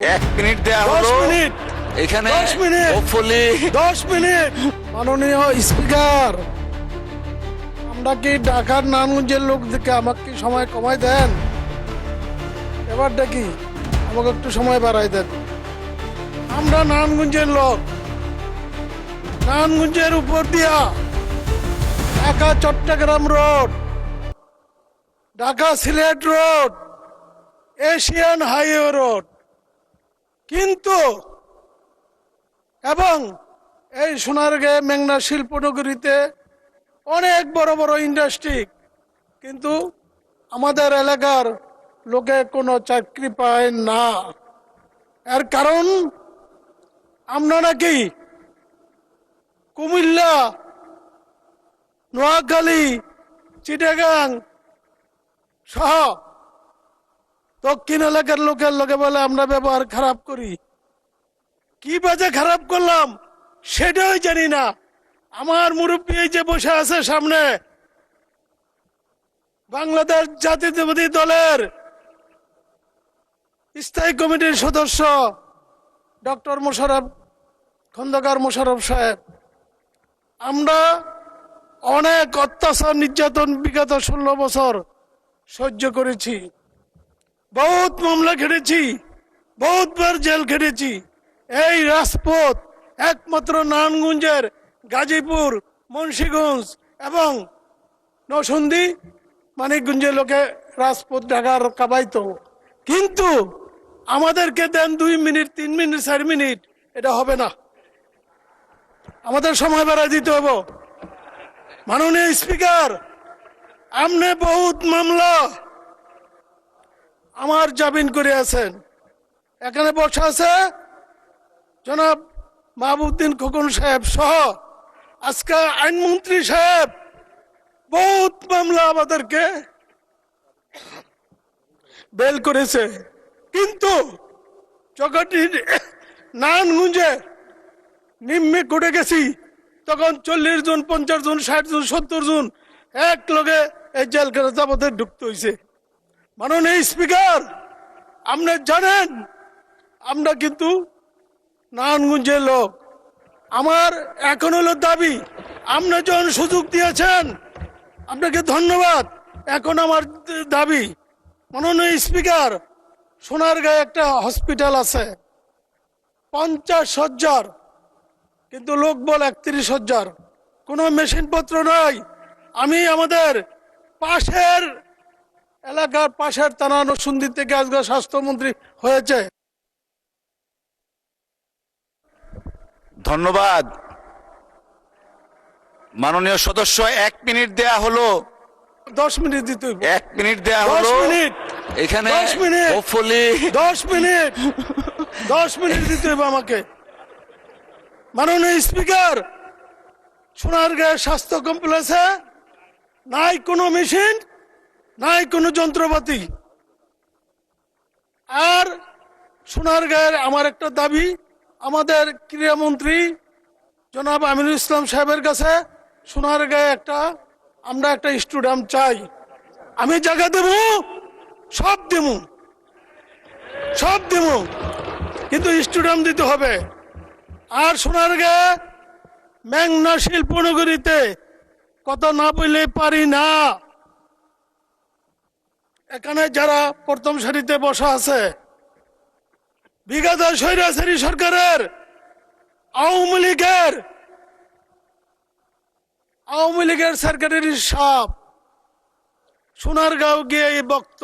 1 minute দেয়া হলো। 10 minute এখানে 10 মিনিট হোপফুলি 10 মিনিট। মাননীয় স্পিকার, আমরা কি ঢাকার নারায়ণগঞ্জের লোক দেখে আমাকে কি সময় কমাই দেন? এবার দেখি আমাকে একটু সময় বাড়াই দেন। আমরা নারায়ণগঞ্জের লোক, নারায়ণগঞ্জের উপর দিয়া Dhaka Chattogram road, Dhaka Sylhet road, Asian highway road, কিন্তু এবং এই সোনারগাঁয়ে মেঘনা শিল্পনগরীতে অনেক বড় বড় ইন্ডাস্ট্রি, কিন্তু আমাদের এলাকার লোকে কোনো চাকরি পায় না। এর কারণ আমরা নাকি কুমিল্লা, নোয়াখালী, চিটাগাং সহ দক্ষিণ এলাকার লোকের লোকে বলে আমরা ব্যবহার খারাপ করি। কি বাজে খারাপ করলাম সেটাই জানি না। আমার মুরব্বী এই যে বসে আছে সামনে, বাংলাদেশ জাতীয়তাবাদী দলের স্থায়ী কমিটির সদস্য ডক্টর মোশাররফ খন্দকার মোশাররফ সাহেব, আমরা অনেক অত্যাচার নির্যাতন বিগত 16 বছর সহ্য করেছি, বহুত মামলা খেটেছি, বহুতবার জেল খেটেছি। এই রাজপথ একমাত্র নারায়ণগঞ্জের গাজীপুর, মুন্সিগঞ্জ এবং নরসিংদী, মানিকগঞ্জের লোকে রাজপথ ঢাকার কাবাইতো, কিন্তু আমাদেরকে দেন 2 মিনিট, 3 মিনিট, 4 মিনিট, এটা হবে না। আমাদের সময় বাড়াই দিতে হবে। মাননীয় স্পিকার, আপনি বহুত মামলা আমার জামিন করে আছেন। এখানে বসে আছে জনাব মাহবুবউদ্দিন খোকন সাহেব সহ আজকে আইনমন্ত্রী সাহেব, বহুত মামলা আমাদেরকে বেল করেছে, কিন্তু চকটি নারায়ণগঞ্জে নিম্নে কোর্টে গেছি তখন 40 জন, 50 জন, 60 জন, 70 জন এক লগে এই জেলখানা যাবতে ঢুকতে হয়েছে। মাননীয় স্পিকার, আপনি জানেন আমরা কিন্তু নারায়ণগঞ্জের লোক। আমার এখন হলো দাবি, আপনি যখন সুযোগ দিয়েছেন আপনাকে ধন্যবাদ। এখন আমার দাবি, মাননীয় স্পিকার, সোনারগাঁয়ে একটা হসপিটাল আছে 50 শয্যার, কিন্তু লোক বল 31 শয্যার, কোনো মেশিনপত্র নাই। আমি আমাদের পাশের এলাকার পাশের থানা নরসিংদী থেকে আজকে স্বাস্থ্যমন্ত্রী হয়েছে। ধন্যবাদ মাননীয় সদস্য। 1 মিনিট দেয়া হলো। 10 মিনিট দিতে হইব। 1 মিনিট দেয়া 10 হলো। মিনিট এখানে 10 মিনিট হোপফুলি 10 মিনিট 10 মিনিট দিতে হইব আমাকে। মাননীয় স্পিকার, সোনারগাঁয়ের স্বাস্থ্য কমপ্লেক্সে নাই কোনো মেশিন, নাই কোনো যন্ত্রপাতি। আর সোনারগাঁয়ের আমার একটা দাবি, আমাদের ক্রীড়ামন্ত্রী জনাব আমিনুল ইসলাম সাহেবের কাছে সোনারগাঁয়ে আমরা একটা স্টেডিয়াম চাই। আমি জায়গা দেব, সব দেব, সব দেব, কিন্তু স্টেডিয়াম দিতে হবে। আর সোনারগাঁয়ে মেঘনা শিল্পনগরীতে কথা না বললে পারি না। এখানে যারা প্রথম সারিতে বসা আছে, বিগত স্বৈরাচারী সরকারের আওয়ামী লীগের সরকারের সাপ সোনারগাঁও গিয়ে এই বক্ত